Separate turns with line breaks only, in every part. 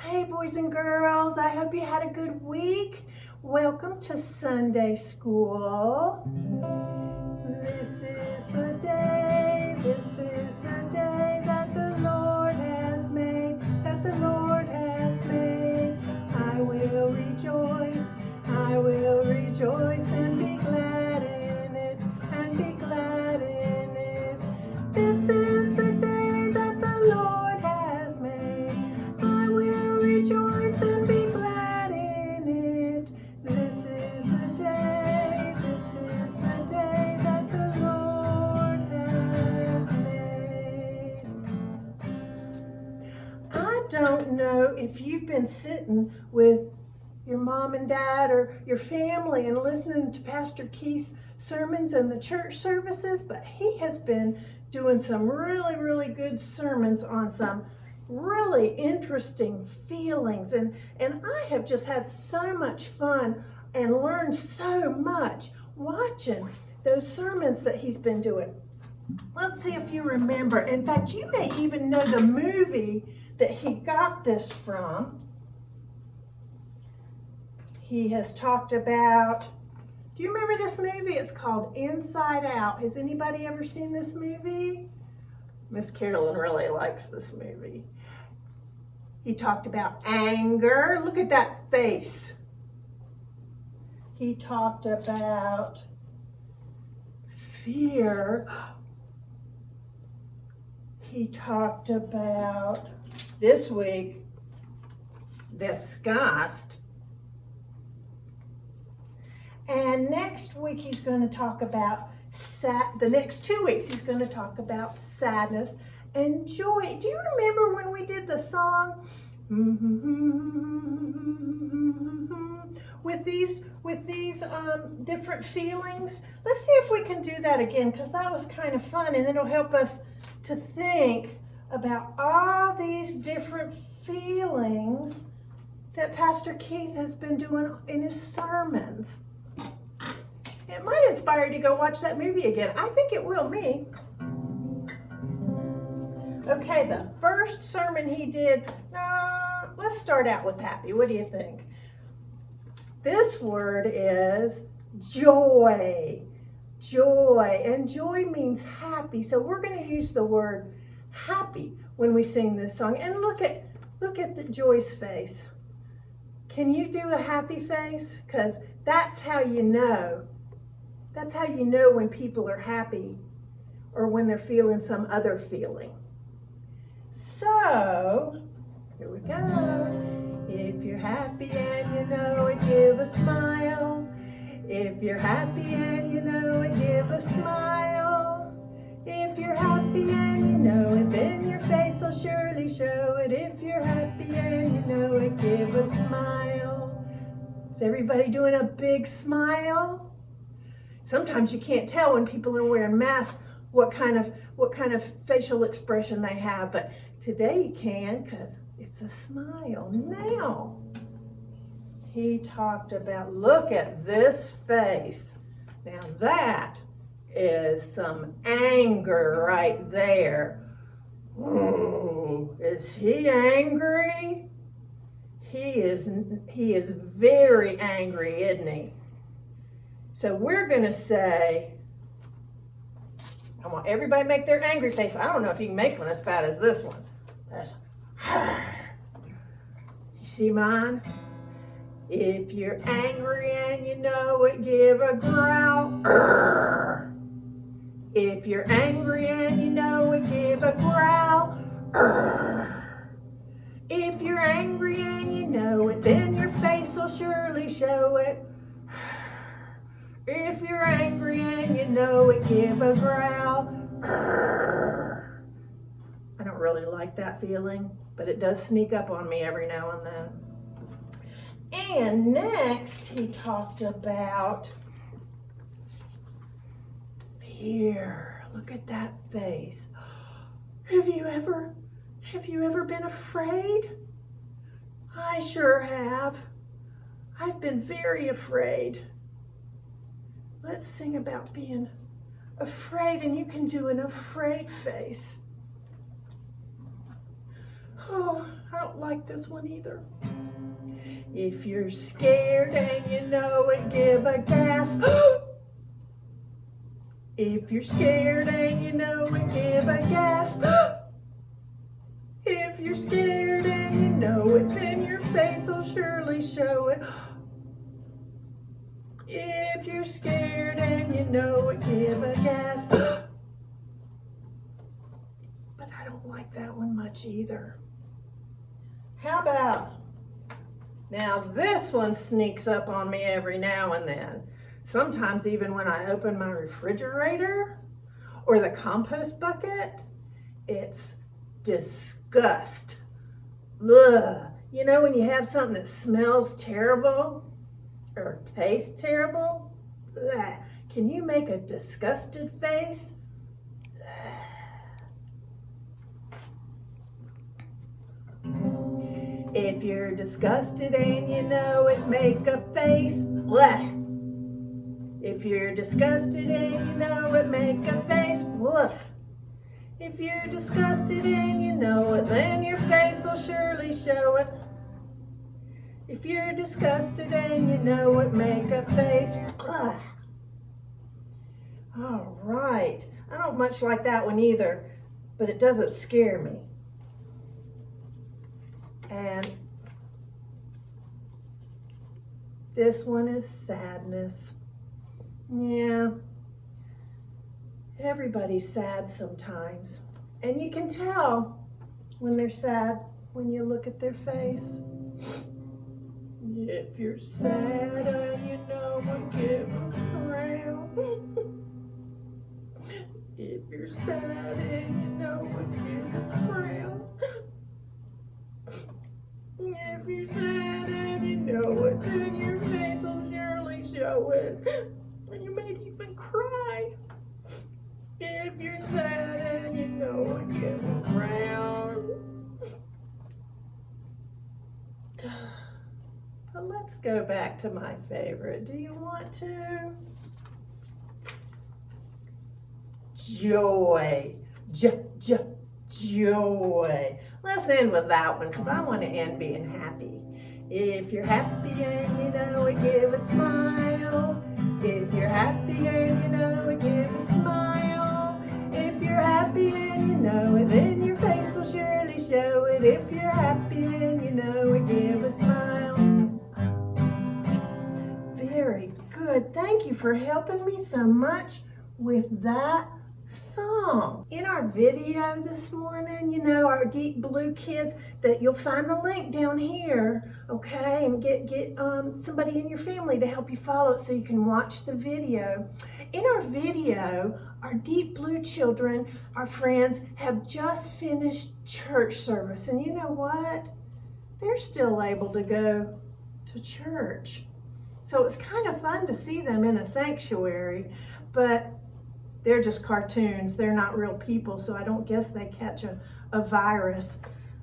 Hey boys and girls, I hope you had a good week. Welcome to Sunday school. This is the day that the Lord has made, I will rejoice and be glad in it, This is the day that the Lord has made. I will rejoice and be glad in it. This is the day that the Lord has made. I don't know if you've been sitting with your mom and dad or your family and listening to Pastor Keith's sermons and the church services, but he has been doing some really good sermons on some really interesting feelings, and I have just had so much fun and learned so much watching those sermons that he's been doing. Let's see if you remember. In fact, you may even know the movie that he got this from. He has talked about, do you remember this movie? It's called Inside Out. Has anybody ever seen this movie? Ms Carolyn really likes this movie. He talked about anger. Look at that face. He talked about fear. He talked about, this week, disgust. And next week he's going to talk about the next 2 weeks he's going to talk about sadness and joy. Do you remember when we did the song with these different feelings? Let's see if we can do that again, because that was kind of fun, and it'll help us to think about all these different feelings that Pastor Keith has been doing in his sermons. It might inspire you to go watch that movie again. I think it will me. Okay, the first sermon he did, let's start out with happy. What do you think? This word is joy. Joy, and joy means happy. So we're going to use the word happy when we sing this song. And look at the Joy's face. Can you do a happy face? Because that's how you know. That's how you know when people are happy or when they're feeling some other feeling. So, here we go. If you're happy and you know it, give a smile. If you're happy and you know it, give a smile. If you're happy and you know it, then your face will surely show it. If you're happy and you know it, give a smile. Is everybody doing a big smile? Sometimes you can't tell when people are wearing masks what kind of facial expression they have, but today you can, because it's a smile. Now, he talked about, look at this face. Now that is some anger right there. Ooh, is he angry? He is very angry, isn't he? So we're going to say, I want everybody to make their angry face. I don't know if you can make one as bad as this one. That's, you see mine? If you're angry and you know it, give a growl. If you're angry and you know it, give a growl. If you're angry and you know it, then your face will surely show it. If you're angry and you know it, give a growl. I don't really like that feeling, but it does sneak up on me every now and then. And next, he talked about fear. Look at that face. Have you ever been afraid? I sure have. I've been very afraid. Let's sing about being afraid, and you can do an afraid face. Oh, I don't like this one either. If you're scared and you know it, give a gasp. If you're scared and you know it, give a gasp. If you're scared and you know it, then your face will surely show it. If you're scared and you know it, give a gasp. But I don't like that one much either. How about, now this one sneaks up on me every now and then. Sometimes even when I open my refrigerator or the compost bucket, it's disgust. Ugh. You know when you have something that smells terrible or tastes terrible? Ugh. Can you make a disgusted face? If you're disgusted and you know it, make a face. Blech. If you're disgusted and you know it, make a face. Blech. If you're disgusted and you know it, then your face will surely show it. If you're disgusted and you know it, make a face. Blech. All right. I don't much like that one either, but it doesn't scare me. And this one is sadness. Yeah, everybody's sad sometimes. And you can tell when they're sad when you look at their face. If you're sad and you know it, give a frown. If you're sad and you know it, give a frown. If you're sad and you know it, then your face will surely show it. And you may even cry. If you're sad and you know it, give a frown. But let's go back to my favorite. Do you want to? Joy. Joy. Let's end with that one because I want to end being happy. If you're happy and you know it, give a smile. If you're happy and you know it, give a smile. If you're happy and you know it, then your face will surely show it. If you're happy and you know it, give a smile. Very good. Thank you for helping me so much with that song. In our video this morning, you know, our Deep Blue kids, that you'll find the link down here, okay, and get somebody in your family to help you follow it so you can watch the video. In our video, our Deep Blue children, our friends, have just finished church service, and you know what? They're still able to go to church. So it's kind of fun to see them in a sanctuary, but they're just cartoons. They're not real people, so I don't guess they catch a virus.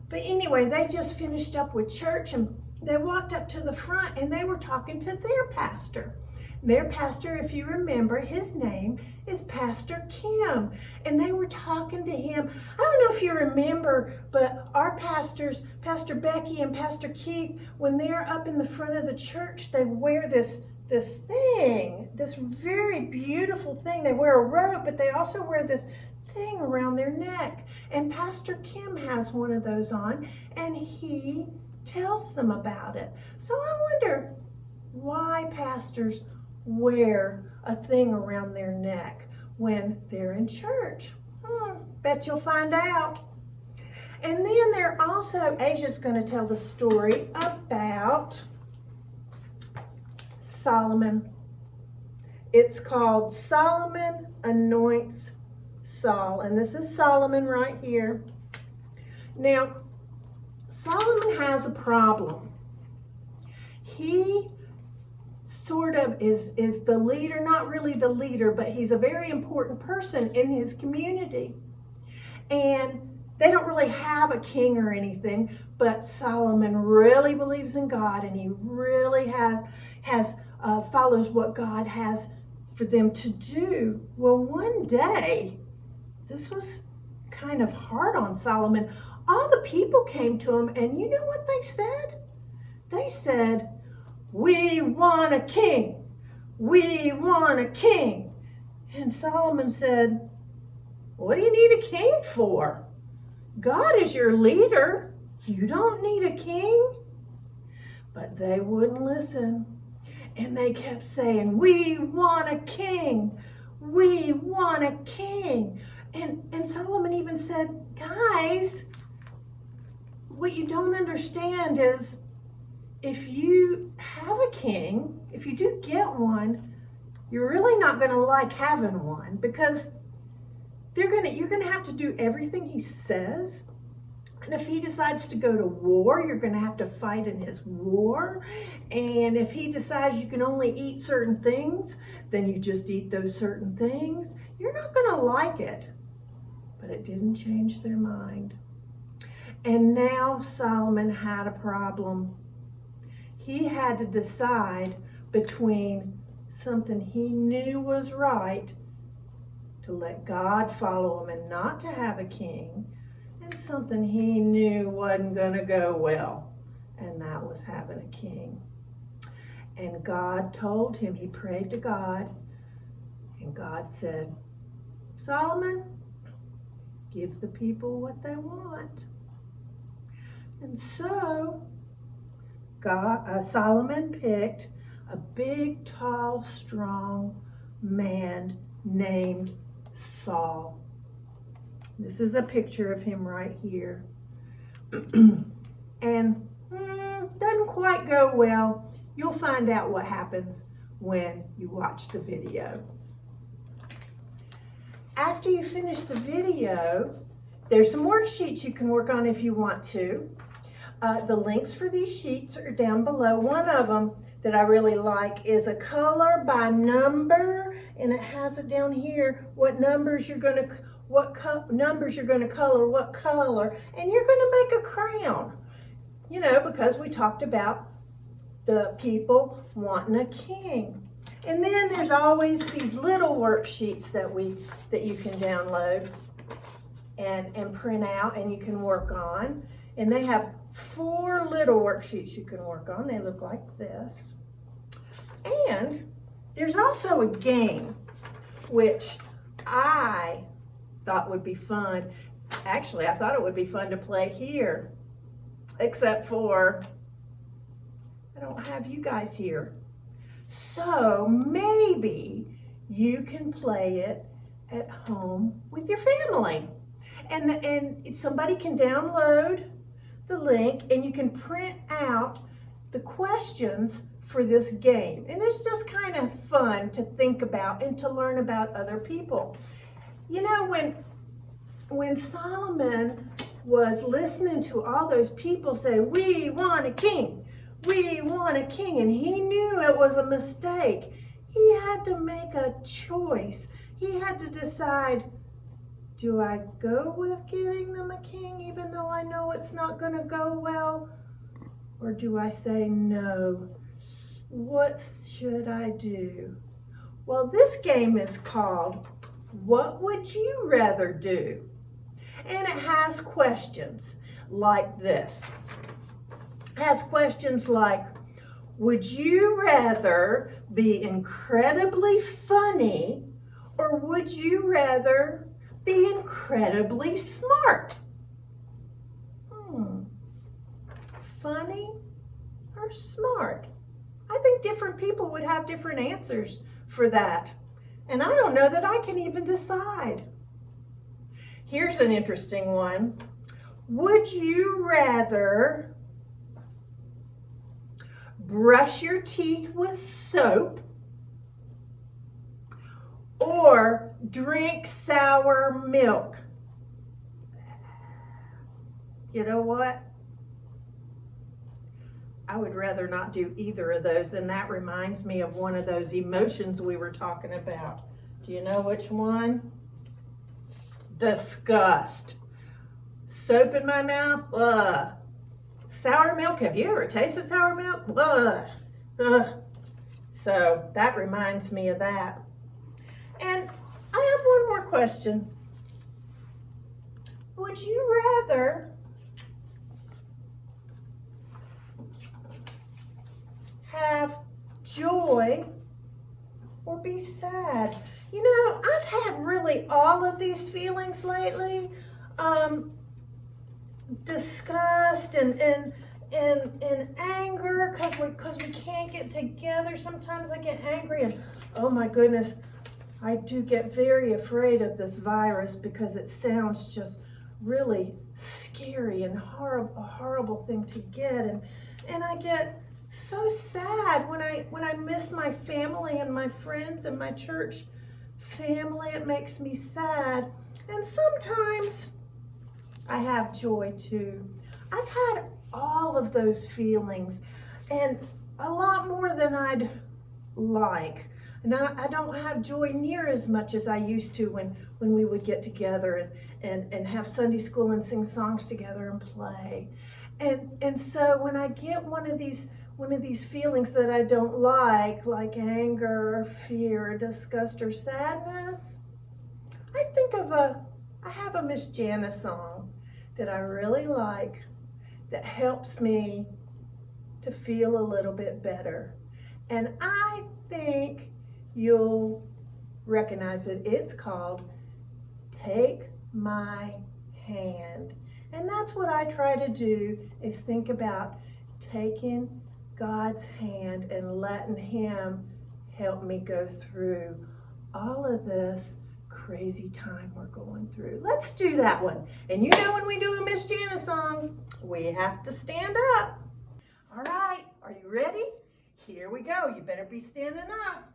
But anyway, they just finished up with church, and they walked up to the front, and they were talking to their pastor. Their pastor, if you remember, his name is Pastor Kim, and they were talking to him. I don't know if you remember, but our pastors, Pastor Becky and Pastor Keith, when they're up in the front of the church, they wear this thing, this very beautiful thing. They wear a robe, but they also wear this thing around their neck. And Pastor Kim has one of those on, and he tells them about it. So I wonder why pastors wear a thing around their neck when they're in church. Bet you'll find out. And then they're also, Asia's going to tell the story about Solomon. It's called Solomon Anoints Saul, and this is Solomon right here. Now, Solomon has a problem. He sort of is the leader, not really the leader, but he's a very important person in his community. And they don't really have a king or anything, but Solomon really believes in God, and he really follows what God has for them to do. Well, one day, this was kind of hard on Solomon, all the people came to him, and you know what they said? They said, "We want a king. We want a king." And Solomon said, "What do you need a king for? God is your leader. You don't need a king." But they wouldn't listen. And they kept saying, "We want a king. We want a king." And Solomon even said, "Guys, what you don't understand is if you have a king, if you do get one, you're really not going to like having one, because you're going to have to do everything he says. And if he decides to go to war, you're going to have to fight in his war. And if he decides you can only eat certain things, then you just eat those certain things. You're not going to like it." But it didn't change their mind. And now Solomon had a problem. He had to decide between something he knew was right, to let God follow him and not to have a king, and something he knew wasn't going to go well, and that was having a king. And God told him, he prayed to God, and God said, "Solomon, give the people what they want." And so Solomon picked a big, tall, strong man named Saul. This is a picture of him right here. And doesn't quite go well. You'll find out what happens when you watch the video. After you finish the video, there's some worksheets you can work on if you want to. The links for these sheets are down below. One of them that I really like is a color by number, and it has it down here what numbers you're going to color, what color, and you're going to make a crown. You know, because we talked about the people wanting a king. And then there's always these little worksheets that you can download and print out and you can work on. And they have 4 little worksheets you can work on. They look like this. And there's also a game which I thought would be fun. Actually, I thought it would be fun to play here, except for I don't have you guys here. So maybe you can play it at home with your family. And somebody can download the link and you can print out the questions for this game. And it's just kind of fun to think about and to learn about other people. You know, when Solomon was listening to all those people say, "We want a king, we want a king," and he knew it was a mistake, he had to make a choice. He had to decide, do I go with getting them a king even though I know it's not going to go well? Or do I say no? What should I do? Well, this game is called What Would You Rather Do? And it has questions like this. It has questions like, would you rather be incredibly funny, or would you rather be incredibly smart? Funny or smart? I think different people would have different answers for that. And I don't know that I can even decide. Here's an interesting one. Would you rather brush your teeth with soap or drink sour milk? You know what? I would rather not do either of those, and that reminds me of one of those emotions we were talking about. Do you know which one? Disgust. Soap in my mouth? Ugh. Sour milk? Have you ever tasted sour milk? Ugh. Ugh. So that reminds me of that. And I have one more question. Would you rather have joy or be sad? You know, I've had really all of these feelings lately. Disgust and anger because we can't get together. Sometimes I get angry and oh my goodness, I do get very afraid of this virus because it sounds just really scary and horrible, a horrible thing to get, and I get so sad when I miss my family and my friends and my church family. It makes me sad, and sometimes I have joy too. I've had all of those feelings and a lot more than I'd like. Now, I don't have joy near as much as I used to when we would get together and have Sunday school and sing songs together and play. And so when I get one of these feelings that I don't like anger or fear or disgust or sadness, I have a Miss Janice song that I really like that helps me to feel a little bit better. And I think you'll recognize it. It's called Take My Hand. And that's what I try to do, is think about taking God's hand and letting Him help me go through all of this crazy time we're going through. Let's do that one. And you know, when we do a Miss Janice song, we have to stand up. All right, are you ready? Here we go. You better be standing up.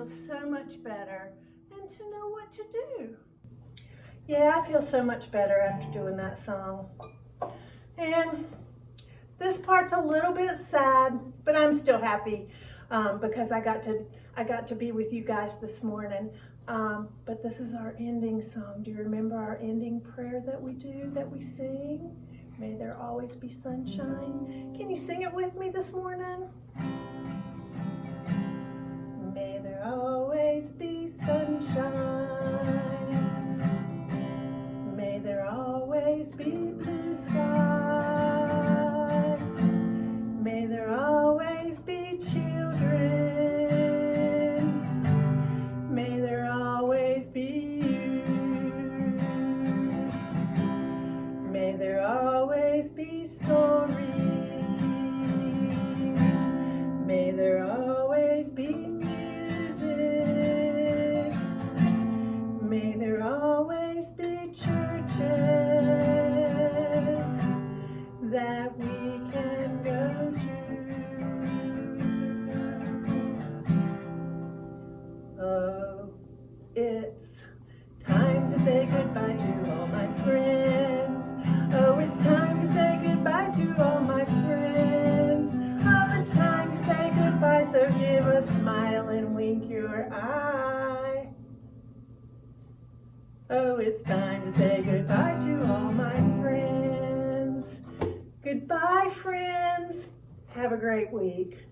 feel so much better and to know what to do. Yeah, I feel so much better after doing that song. And this part's a little bit sad, but I'm still happy because I got to be with you guys this morning. But this is our ending song. Do you remember our ending prayer that we do, that we sing? May there always be sunshine. Can you sing it with me this morning? May there always be sunshine. May there always be blue skies. May there always be children. May there always be you. May there always be stories. May there always be music. May there always be churches that we can go to. Oh, it's time to say goodbye to all my friends. Oh, it's time to say goodbye to all my friends. Oh, it's time to say goodbye, so give a smile and wink your eye. Oh, it's time to say goodbye to all my friends. Goodbye, friends. Have a great week.